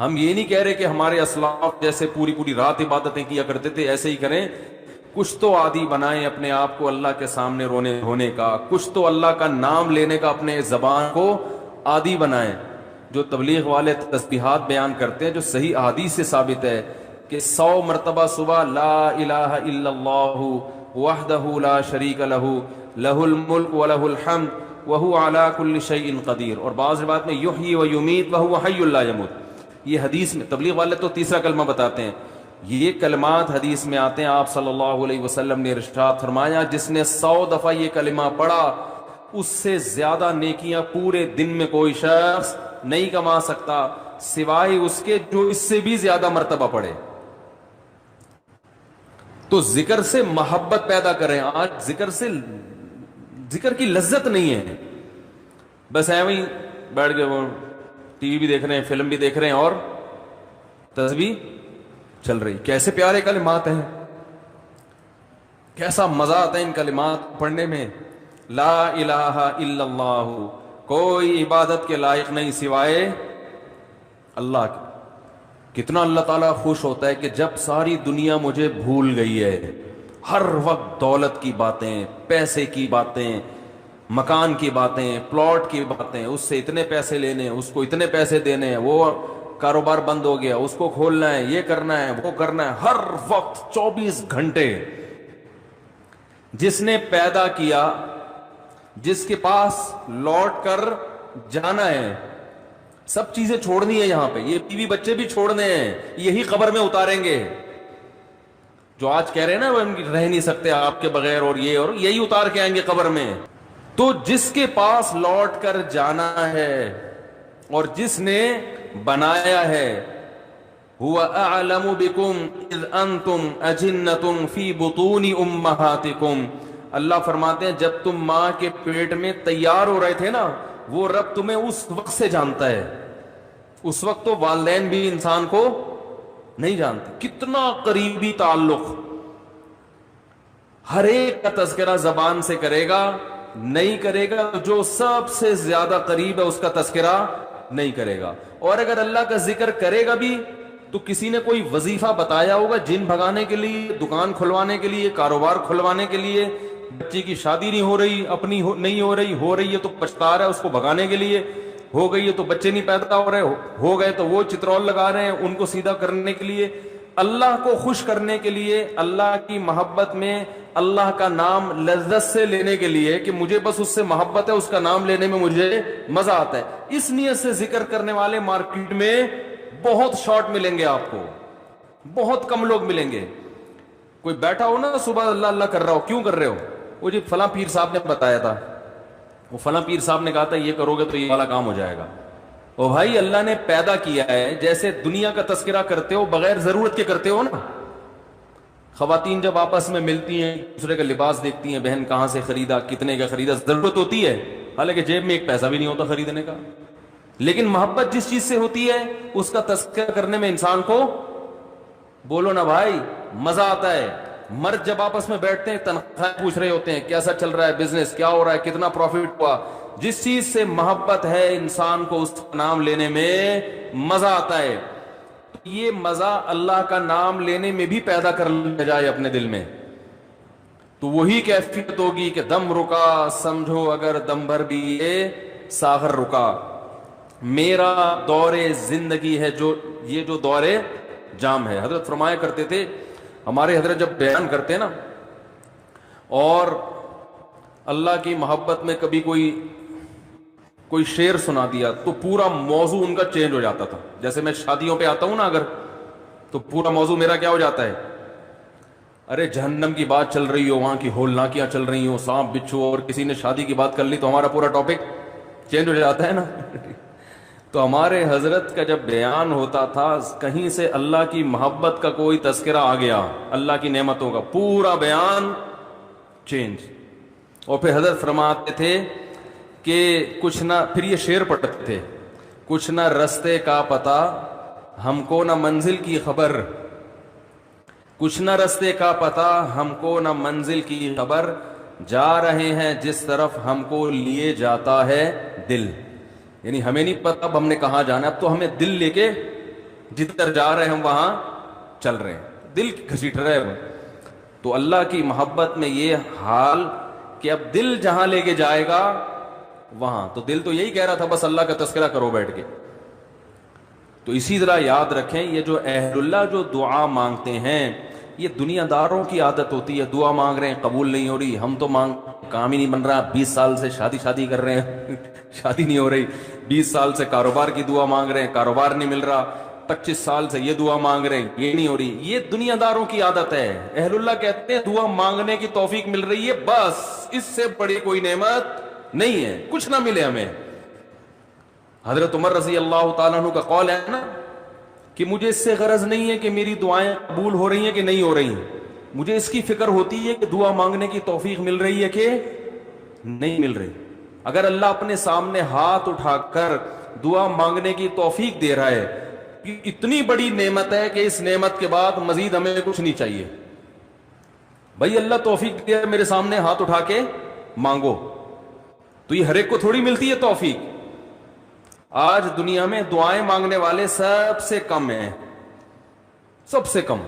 ہم یہ نہیں کہہ رہے کہ ہمارے اسلاف جیسے پوری پوری رات عبادتیں کیا کرتے تھے ایسے ہی کریں. کچھ تو عادی بنائیں اپنے آپ کو اللہ کے سامنے رونے ہونے کا, کچھ تو اللہ کا نام لینے کا اپنے زبان کو عادی بنائیں. جو تبلیغ والے تسبیحات بیان کرتے ہیں, جو صحیح احادیث سے ثابت ہے کہ 100 مرتبہ صبح لا الہ الا اللہ وحدہ لا شریک لہ لہ الملک ولہ الحمد وہو علی کل شیء قدیر, اور بعض روایت میں یحیی و یمیت وہو حی لا یموت. یہ حدیث میں تبلیغ والے تو تیسرا کلمہ بتاتے ہیں, یہ کلمات حدیث میں آتے ہیں. آپ صلی اللہ علیہ وسلم نے ارشاد فرمایا جس نے 100 دفعہ یہ کلمہ پڑھا اس سے زیادہ نیکیاں پورے دن میں کوئی شخص نہیں کما سکتا سوائے اس کے جو اس سے بھی زیادہ مرتبہ پڑھے. تو ذکر سے محبت پیدا کریں. آج ذکر کی لذت نہیں ہے, بس ایویں ہی بیٹھ کے وہ ٹی وی بھی دیکھ رہے ہیں, فلم بھی دیکھ رہے ہیں اور تسبیح چل رہی. کیسے پیارے کلمات ہیں, کیسا مزہ آتا ہے ان کلمات پڑھنے میں. لا الہ الا اللہ, کوئی عبادت کے لائق نہیں سوائے اللہ کی. کتنا اللہ تعالیٰ خوش ہوتا ہے کہ جب ساری دنیا مجھے بھول گئی ہے, ہر وقت دولت کی باتیں, پیسے کی باتیں, مکان کی باتیں, پلاٹ کی باتیں, اس سے اتنے پیسے لینے, اس کو اتنے پیسے دینے, وہ کاروبار بند ہو گیا اس کو کھولنا ہے, یہ کرنا ہے وہ کرنا ہے, ہر وقت 24 گھنٹے. جس نے پیدا کیا, جس کے پاس لوٹ کر جانا ہے, سب چیزیں چھوڑنی ہے یہاں پہ, یہ بیوی بچے بھی چھوڑنے ہیں, یہی قبر میں اتاریں گے. جو آج کہہ رہے ہیں نا وہ رہ نہیں سکتے آپ کے بغیر, اور یہ اور یہی اتار کے آئیں گے قبر میں. تو جس کے پاس لوٹ کر جانا ہے اور جس نے بنایا ہے, هو اعلم بكم اذ انتم اجنة في بطون امهاتكم, اللہ فرماتے ہیں جب تم ماں کے پیٹ میں تیار ہو رہے تھے نا, وہ رب تمہیں اس وقت سے جانتا ہے. اس وقت تو والدین بھی انسان کو نہیں جانتے. کتنا قریبی تعلق, ہر ایک کا تذکرہ زبان سے کرے گا, نہیں کرے گا جو سب سے زیادہ قریب ہے اس کا تذکرہ نہیں کرے گا. اور اگر اللہ کا ذکر کرے گا بھی تو کسی نے کوئی وظیفہ بتایا ہوگا جن بھگانے کے لیے, دکان کھلوانے کے لیے, کاروبار کھلوانے کے لیے, بچے کی شادی نہیں ہو رہی, اپنی نہیں ہو رہی ہے تو پچھتا رہا ہے, اس کو بھگانے کے لیے, ہو گئی ہے تو بچے نہیں پیدا ہو رہے, ہو گئے تو وہ چترول لگا رہے ہیں ان کو سیدھا کرنے کے لیے, اللہ کو خوش کرنے کے لیے, اللہ کی محبت میں اللہ کا نام لذت سے لینے کے لیے کہ مجھے بس اس سے محبت ہے, اس کا نام لینے میں مجھے مزہ آتا ہے. اس نیت سے ذکر کرنے والے مارکیٹ میں بہت شارٹ ملیں گے آپ کو, بہت کم لوگ ملیں گے. کوئی بیٹھا ہو نا صبح اللہ اللہ کر رہا ہو, کیوں کر رہے ہو, وہ جی فلاں پیر صاحب نے بتایا تھا, وہ فلاں پیر صاحب نے کہا تھا یہ کرو گے تو یہ والا کام ہو جائے گا. او بھائی اللہ نے پیدا کیا ہے, جیسے دنیا کا تذکرہ کرتے ہو بغیر ضرورت کے کرتے ہو نا. خواتین جب آپس میں ملتی ہیں دوسرے کا لباس دیکھتی ہیں, بہن کہاں سے خریدا, کتنے کا خریدا, ضرورت ہوتی ہے, حالانکہ جیب میں ایک پیسہ بھی نہیں ہوتا خریدنے کا. لیکن محبت جس چیز سے ہوتی ہے اس کا تذکرہ کرنے میں انسان کو, بولو نا بھائی, مزہ آتا ہے. مرد جب آپس میں بیٹھتے ہیں تنخواہ پوچھ رہے ہوتے ہیں, کیسا چل رہا ہے بزنس, کیا ہو رہا ہے, کتنا پروفٹ ہوا. جس چیز سے محبت ہے انسان کو اس کا نام لینے میں مزہ آتا ہے. یہ مزہ اللہ کا نام لینے میں بھی پیدا کر لیا جائے اپنے دل میں, تو وہی کیفیت ہوگی کہ دم رکا سمجھو اگر دم بھر بھی یہ ساغر رکا. میرا دور زندگی ہے جو یہ جو دور جام ہے. حضرت فرمایا کرتے تھے, ہمارے حضرت جب بیان کرتے نا اور اللہ کی محبت میں کبھی کوئی شعر سنا دیا تو پورا موضوع ان کا چینج ہو جاتا تھا. جیسے میں شادیوں پہ آتا ہوں نا اگر, تو پورا موضوع میرا کیا ہو جاتا ہے, ارے جہنم کی بات چل رہی ہو, وہاں کی ہولناکیاں چل رہی ہوں, سانپ بچھو, اور کسی نے شادی کی بات کر لی تو ہمارا پورا ٹاپک چینج ہو جاتا ہے نا. تو ہمارے حضرت کا جب بیان ہوتا تھا کہیں سے اللہ کی محبت کا کوئی تذکرہ آ گیا, اللہ کی نعمتوں کا, پورا بیان چینج. اور پھر حضرت فرماتے تھے کہ کچھ نہ, پھر یہ شعر پڑھتے تھے, کچھ نہ رستے کا پتہ ہم کو نہ منزل کی خبر, کچھ نہ رستے کا پتہ ہم کو نہ منزل کی خبر, جا رہے ہیں جس طرف ہم کو لیے جاتا ہے دل. یعنی ہمیں نہیں پتہ اب ہم نے کہاں جانا, اب تو ہمیں دل لے کے جدھر جا رہے ہیں ہم وہاں چل رہے ہیں, دل گھسیٹ رہے ہیں. تو اللہ کی محبت میں یہ حال کہ اب دل جہاں لے کے جائے گا وہاں, تو دل تو یہی کہہ رہا تھا بس اللہ کا تذکرہ کرو بیٹھ کے. تو اسی طرح یاد رکھیں, یہ جو اہل اللہ جو دعا مانگتے ہیں, یہ دنیا داروں کی عادت ہوتی ہے. دعا مانگ رہے ہیں قبول نہیں ہو رہی, ہم تو کام ہی نہیں بن رہا, 20 سال سے شادی کر رہے ہیں شادی نہیں ہو رہی, 20 سال سے کاروبار کی دعا مانگ رہے ہیں, کاروبار نہیں مل رہا, 25 سال سے یہ دعا مانگ رہے ہیں, یہ نہیں ہو رہی. یہ دنیا داروں کی عادت ہے. اہل اللہ کہتے ہیں دعا مانگنے کی توفیق مل رہی ہے, بس اس سے بڑی کوئی نعمت نہیں ہے, کچھ نہ ملے ہمیں. حضرت عمر رضی اللہ تعالیٰ عنہ کا قول ہے نا کہ مجھے اس سے غرض نہیں ہے کہ میری دعائیں قبول ہو رہی ہیں کہ نہیں ہو رہی ہیں, مجھے اس کی فکر ہوتی ہے کہ دعا مانگنے کی توفیق مل رہی ہے کہ نہیں مل رہی. اگر اللہ اپنے سامنے ہاتھ اٹھا کر دعا مانگنے کی توفیق دے رہا ہے, اتنی بڑی نعمت ہے کہ اس نعمت کے بعد مزید ہمیں کچھ نہیں چاہیے. بھائی اللہ توفیق دے میرے سامنے ہاتھ اٹھا کے مانگو, تو یہ ہر ایک کو تھوڑی ملتی ہے توفیق. آج دنیا میں دعائیں مانگنے والے سب سے کم ہیں, سب سے کم.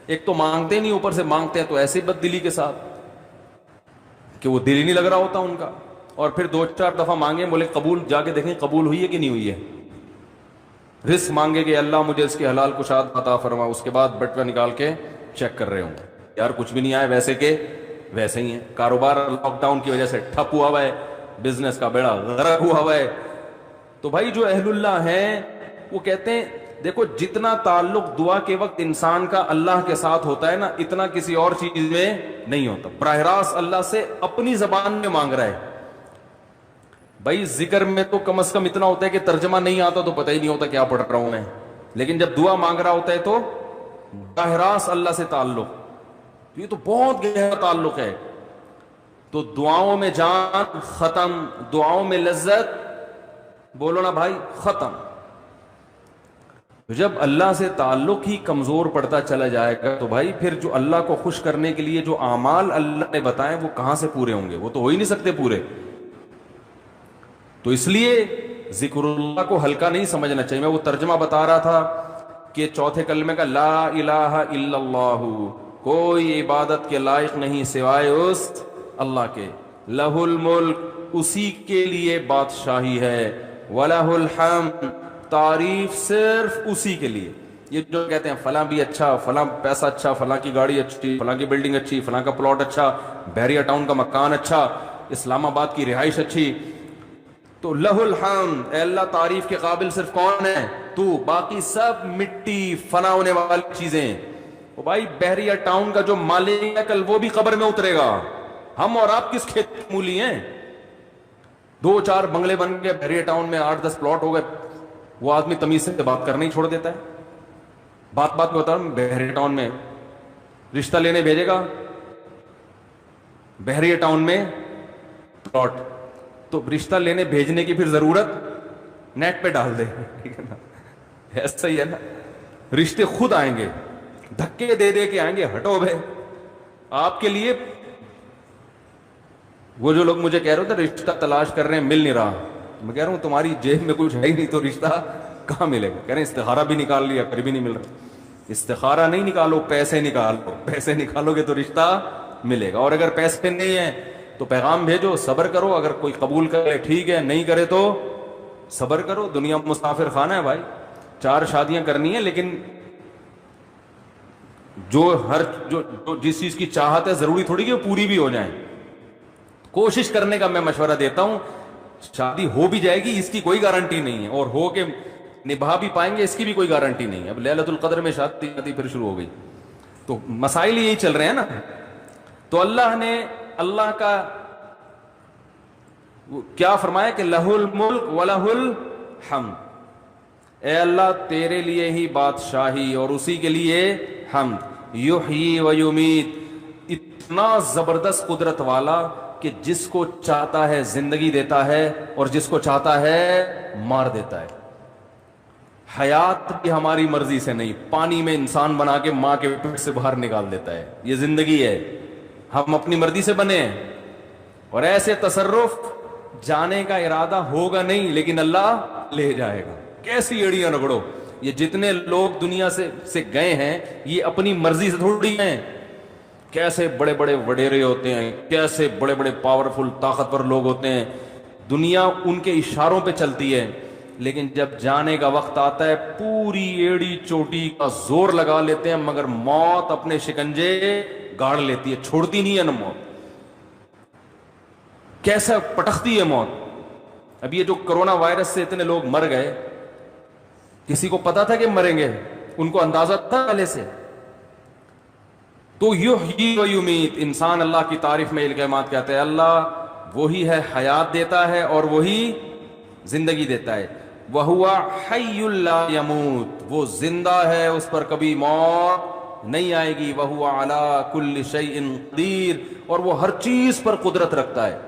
ایک تو مانگتے نہیں, اوپر سے مانگتے ہیں تو ایسی بد دلی کے ساتھ کہ وہ دل ہی نہیں لگ رہا ہوتا ان کا, اور پھر 2-4 دفعہ مانگے بولے قبول, جا کے دیکھیں قبول ہوئی ہے کہ نہیں ہوئی ہے. رزق مانگے کہ اللہ مجھے اس کے حلال کشاد عطا فرما, اس کے بعد بٹوا نکال کے چیک کر رہے ہوں یار کچھ بھی نہیں آئے, ویسے کہ ویسے ہی ہیں. کاروبار لاک ڈاؤن کی وجہ سے ٹھپ ہوا ہوا ہے, بزنس کا بیڑا غرق ہوا ہوا ہے. تو بھائی جو اہل اللہ ہیں وہ کہتے ہیں دیکھو جتنا تعلق دعا کے وقت انسان کا اللہ کے ساتھ ہوتا ہے نا, اتنا کسی اور چیز میں نہیں ہوتا. براہ راست اللہ سے اپنی زبان میں مانگ رہا ہے. بھائی ذکر میں تو کم از کم اتنا ہوتا ہے کہ ترجمہ نہیں آتا تو پتہ ہی نہیں ہوتا کیا پڑھ رہا ہوں میں, لیکن جب دعا مانگ رہا ہوتا ہے تو براہ راست اللہ سے تعلق, یہ تو بہت گہرا تعلق ہے. تو دعاؤں میں جان ختم, دعاؤں میں لذت, بولو نا بھائی, ختم. جب اللہ سے تعلق ہی کمزور پڑتا چلا جائے گا تو بھائی پھر جو اللہ کو خوش کرنے کے لیے جو اعمال اللہ نے بتائے وہ کہاں سے پورے ہوں گے, وہ تو ہو ہی نہیں سکتے پورے. تو اس لیے ذکر اللہ کو ہلکا نہیں سمجھنا چاہیے. میں وہ ترجمہ بتا رہا تھا کہ چوتھے کلمے کا لا الہ الا اللہ, کوئی عبادت کے لائق نہیں سوائے اس اللہ کے, لہ الملک, اسی کے لیے بادشاہی ہے, وَلَهُ الْحَمْدُ, تعریف صرف اسی کے لیے. یہ جو کہتے ہیں فلاں بھی اچھا, فلاں پیسہ اچھا, فلاں کی گاڑی اچھی, فلاں کی بلڈنگ اچھی, فلاں کا پلاٹ اچھا, بحریہ ٹاؤن کا مکان اچھا, اسلام آباد کی رہائش اچھی, تو لہ الحمد, اے اللہ تعریف کے قابل صرف کون ہے تو, باقی سب مٹی فنا ہونے والی چیزیں. وہ بھائی بحریہ ٹاؤن کا جو مالک ہے کل وہ بھی قبر میں اترے گا, ہم اور آپ کس کھیت مولی ہیں. 2-4 بنگلے بن گئے بحریہ ٹاؤن میں, 8-10 پلاٹ ہو گئے, وہ آدمی تمیز سے بات کرنا ہی چھوڑ دیتا ہے. بات میں بتا رہا ہوں, بحریہ ٹاؤن میں رشتہ لینے بھیجے گا, بحریہ ٹاؤن میں پلاٹ, تو رشتہ لینے بھیجنے کی پھر ضرورت نیٹ پہ ڈال دے, ٹھیک ہے نا, ایسا ہی ہے نا. رشتے خود آئیں گے, دھکے دے دے کے آئیں گے, ہٹو بھائی آپ کے لیے. وہ جو لوگ مجھے کہہ رہے تھے رشتہ تلاش کر رہے ہیں مل نہیں رہا, میں کہہ رہا ہوں تمہاری جیب میں کچھ ہے ہی نہیں تو رشتہ کہاں ملے گا. کہہ رہے ہیں استخارہ بھی نکال لیا پھر بھی نہیں مل رہا. استخارہ نہیں نکالو, پیسے نکالو, پیسے نکالو گے تو رشتہ ملے گا. اور اگر پیسے نہیں ہیں تو پیغام بھیجو, صبر کرو, اگر کوئی قبول کرے ٹھیک ہے, نہیں کرے تو صبر کرو. دنیا مسافر خانہ ہے بھائی, 4 شادیاں کرنی ہیں, لیکن جو جس چیز کی چاہت ہے ضروری تھوڑی کہ وہ پوری بھی ہو جائیں. کوشش کرنے کا میں مشورہ دیتا ہوں. شادی ہو بھی جائے گی اس کی کوئی گارنٹی نہیں ہے, اور ہو کے نبھا بھی پائیں گے اس کی بھی کوئی گارنٹی نہیں ہے. اب لیلۃ القدر میں شادی پھر شروع ہو گئی, تو مسائل یہی چل رہے ہیں نا. تو اللہ نے اللہ کا کیا فرمایا کہ لہ الملک ولہ الحمد, اے اللہ تیرے لیے ہی بادشاہی اور اسی کے لیے حمد. یحیی و یمیت, اتنا زبردست قدرت والا کہ جس کو چاہتا ہے زندگی دیتا ہے اور جس کو چاہتا ہے مار دیتا ہے. حیات بھی ہماری مرضی سے نہیں, پانی میں انسان بنا کے ماں کے پیٹ سے باہر نکال دیتا ہے. یہ زندگی ہے, ہم اپنی مرضی سے بنے ہیں. اور ایسے تصرف جانے کا ارادہ ہوگا نہیں لیکن اللہ لے جائے گا. کیسی ایڑیاں رگڑو, یہ جتنے لوگ دنیا سے گئے ہیں یہ اپنی مرضی سے تھوڑی ہیں. کیسے بڑے بڑے وڈیرے ہوتے ہیں, کیسے بڑے بڑے پاورفل طاقتور لوگ ہوتے ہیں, دنیا ان کے اشاروں پہ چلتی ہے. لیکن جب جانے کا وقت آتا ہے پوری ایڑی چوٹی کا زور لگا لیتے ہیں, مگر موت اپنے شکنجے گاڑ لیتی ہے, چھوڑتی نہیں ہے نا موت. کیسا پٹکتی ہے موت. اب یہ جو کرونا وائرس سے اتنے لوگ مر گئے, کسی کو پتا تھا کہ مریں گے؟ ان کو اندازہ تھا پہلے سے؟ تو یحیی و یمیت, انسان اللہ کی تعریف میں الکلمات کہتے ہیں, اللہ وہی ہے حیات دیتا ہے اور وہی زندگی دیتا ہے. وَهُوَ حَيٌّ لَا يَمُوتُ, وہ زندہ ہے, اس پر کبھی موت نہیں آئے گی. وَهُوَ عَلَى كُلِّ شَيْءٍ قَدِيرٌ, اور وہ ہر چیز پر قدرت رکھتا ہے.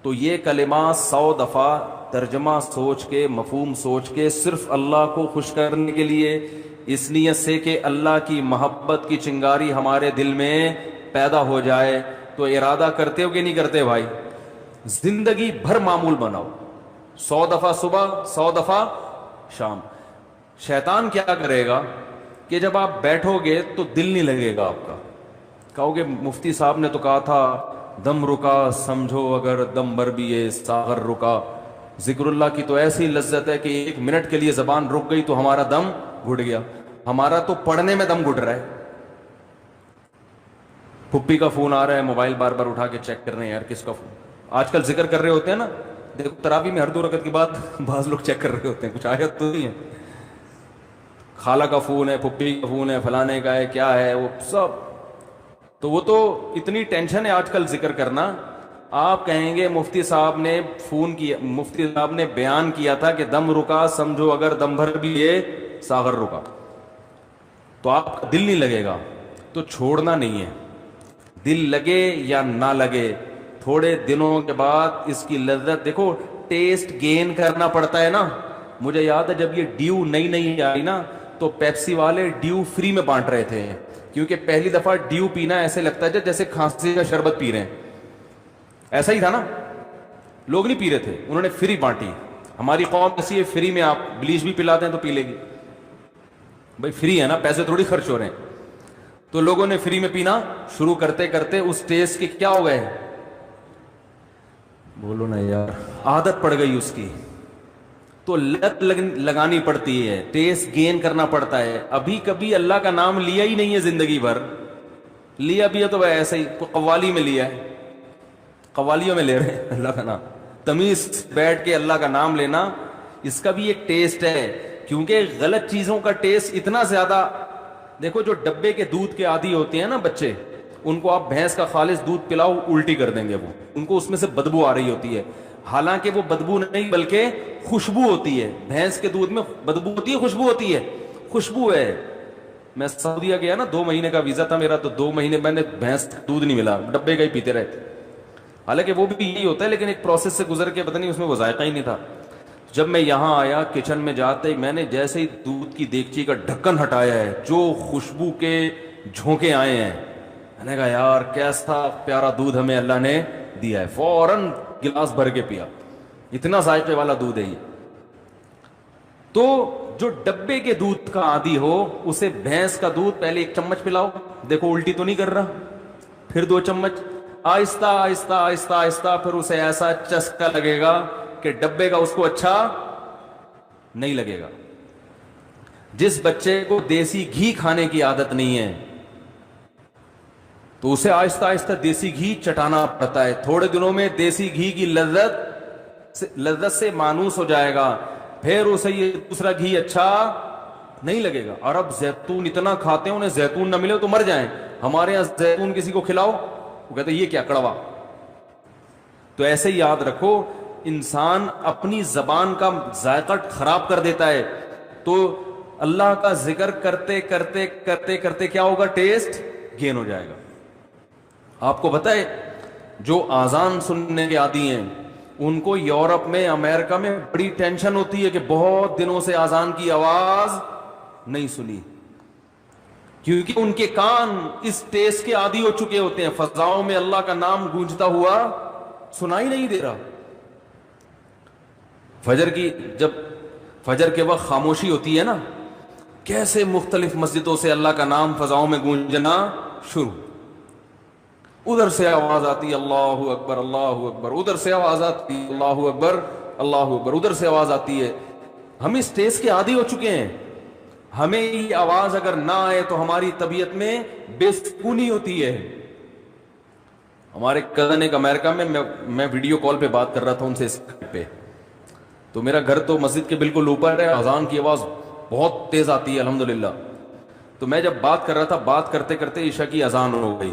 تو یہ کلمات 100 دفعہ ترجمہ سوچ کے, مفہوم سوچ کے, صرف اللہ کو خوش کرنے کے لیے, اس نیت سے کہ اللہ کی محبت کی چنگاری ہمارے دل میں پیدا ہو جائے. تو ارادہ کرتے ہو کہ نہیں کرتے بھائی؟ زندگی بھر معمول بناؤ, 100 دفعہ صبح, 100 دفعہ شام. شیطان کیا کرے گا کہ جب آپ بیٹھو گے تو دل نہیں لگے گا آپ کا. کہو گے مفتی صاحب نے تو کہا تھا دم رکا سمجھو اگر دم بھر بھی یہ ساغر رکا. ذکر اللہ کی تو ایسی لذت ہے کہ 1 منٹ کے لیے زبان رک گئی تو ہمارا دم گھٹ گیا. ہمارا تو پڑھنے میں دم گھٹ رہا ہے. پھپھی کا فون آ رہا ہے, موبائل بار بار اٹھا کے چیک کر رہے ہیں, یار کس کا فون. آج کل ذکر کر رہے ہوتے ہیں نا, دیکھو تراویح میں ہر 2 رکعت کے بعد بعض لوگ چیک کر رہے ہوتے ہیں, کچھ آیت تو نہیں ہے. خالہ کا فون ہے, پھپھی کا فون ہے, فلانے کا ہے, کیا ہے وہ سب. تو وہ تو اتنی ٹینشن ہے آج کل ذکر کرنا. آپ کہیں گے مفتی صاحب نے فون کیا, مفتی صاحب نے بیان کیا تھا کہ دم رکا سمجھو اگر دم بھر بھی یہ ساغر رکا, تو آپ کا دل نہیں لگے گا. تو چھوڑنا نہیں ہے, دل لگے یا نہ لگے, تھوڑے دنوں کے بعد اس کی لذت دیکھو, ٹیسٹ گین کرنا پڑتا ہے نا. مجھے یاد ہے جب یہ ڈیو نئی آئی نا تو پیپسی والے ڈیو فری میں بانٹ رہے تھے, کیونکہ پہلی دفعہ ڈیو پینا ایسے لگتا ہے جیسے کھانسی کا شربت پی رہے ہیں. ایسا ہی تھا نا, لوگ نہیں پی رہے تھے, انہوں نے فری بانٹی. ہماری قوم ایسی ہے, فری میں آپ بلیچ بھی پلاتے ہیں تو پی لے گی. بھائی فری ہے نا, پیسے تھوڑی خرچ ہو رہے ہیں. تو لوگوں نے فری میں پینا شروع کرتے کرتے اس ٹیسٹ کے کیا ہو گئے, بولو نا یار, عادت پڑ گئی اس کی. تو لت لگانی پڑتی ہے, ٹیسٹ گین کرنا پڑتا ہے. ابھی کبھی اللہ کا نام لیا ہی نہیں ہے زندگی بھر, لیا بھی ہے تو ایسے ہی قوالی میں لیا ہے, قوالیوں میں لے رہے ہیں اللہ کا نام. تمیز بیٹھ کے اللہ کا نام لینا, اس کا بھی ایک ٹیسٹ ہے. کیونکہ غلط چیزوں کا ٹیسٹ اتنا زیادہ, دیکھو جو ڈبے کے دودھ کے عادی ہوتے ہیں نا بچے, ان کو آپ بھینس کا خالص دودھ پلاؤ الٹی کر دیں گے, وہ ان کو اس میں سے بدبو آ رہی ہوتی ہے. حالانکہ وہ بدبو نہیں بلکہ خوشبو ہوتی ہے. بھینس کے دودھ میں بدبو ہوتی ہے, خوشبو ہوتی ہے, خوشبو ہے. میں سعودیہ گیا نا, 2 مہینے کا ویزا تھا میرا, تو 2 مہینے میں نے بھینس دودھ نہیں ملا, ڈبے کا ہی پیتے رہتے. حالانکہ وہ بھی یہی ہوتا ہے, لیکن ایک پروسیس سے گزر کے پتہ نہیں اس میں وہ ذائقہ ہی نہیں تھا. جب میں یہاں آیا کچن میں جاتے ہی میں نے جیسے ہی دودھ کی دیگچی کا ڈھکن ہٹایا ہے, جو خوشبو کے جھونکے آئے ہیں, میں نے کہا یار کیسا پیارا دودھ ہمیں اللہ نے دیا ہے. فوراً گلاس بھر کے پیا, اتنا ذائقے والا دودھ ہے یہ. تو جو ڈبے کے دودھ کا عادی ہو اسے بھینس کا دودھ پہلے 1 چمچ پلاؤ, دیکھو الٹی تو نہیں کر رہا, پھر 2 چمچ, آہستہ آہستہ آہستہ آہستہ, پھر اسے ایسا چسکا لگے گا کہ ڈبے کا اس کو اچھا نہیں لگے گا. جس بچے کو دیسی گھی کھانے کی عادت نہیں ہے تو اسے آہستہ آہستہ دیسی گھی چٹانا پڑتا ہے. تھوڑے دنوں میں دیسی گھی کی لذت سے مانوس ہو جائے گا, پھر اسے یہ دوسرا گھی اچھا نہیں لگے گا. عرب زیتون اتنا کھاتے ہیں, انہیں زیتون نہ ملے تو مر جائیں. ہمارے یہاں زیتون کسی کو کھلاؤ وہ کہتے ہیں یہ کیا کڑوا. تو ایسے ہی یاد رکھو, انسان اپنی زبان کا ذائقہ خراب کر دیتا ہے. تو اللہ کا ذکر کرتے کرتے کرتے کرتے کیا ہوگا, ٹیسٹ گین ہو جائے گا. آپ کو پتہ ہے جو آزان سننے کے عادی ہیں ان کو یورپ میں, امریکہ میں بڑی ٹینشن ہوتی ہے کہ بہت دنوں سے آزان کی آواز نہیں سنی, کیونکہ ان کے کان اس ٹیسٹ کے عادی ہو چکے ہوتے ہیں. فضاؤں میں اللہ کا نام گونجتا ہوا سنائی نہیں دے رہا. جب فجر کے وقت خاموشی ہوتی ہے نا, کیسے مختلف مسجدوں سے اللہ کا نام فضاؤں میں گونجنا شروع. ادھر سے آواز آتی اللہ اکبر اللہ اکبر, ادھر سے آواز آتی اللہ اکبر اللہ اکبر, ادھر سے آواز آتی ہے. ہم اس ٹیس کے عادی ہو چکے ہیں. ہمیں یہ آواز اگر نہ آئے تو ہماری طبیعت میں بے سکونی ہوتی ہے. ہمارے کزن ایک امریکہ میں ویڈیو کال پہ بات کر رہا تھا ان سے اسکائپ پہ, تو میرا گھر تو مسجد کے بالکل اوپر ہے, اذان کی آواز بہت تیز آتی ہے الحمدللہ. تو میں جب بات کر رہا تھا, بات کرتے کرتے عشاء کی اذان ہو گئی,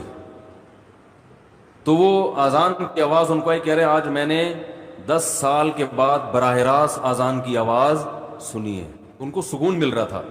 تو وہ اذان کی آواز ان کو کہہ رہے آج میں نے 10 سال کے بعد براہ راست اذان کی آواز سنی ہے. ان کو سکون مل رہا تھا.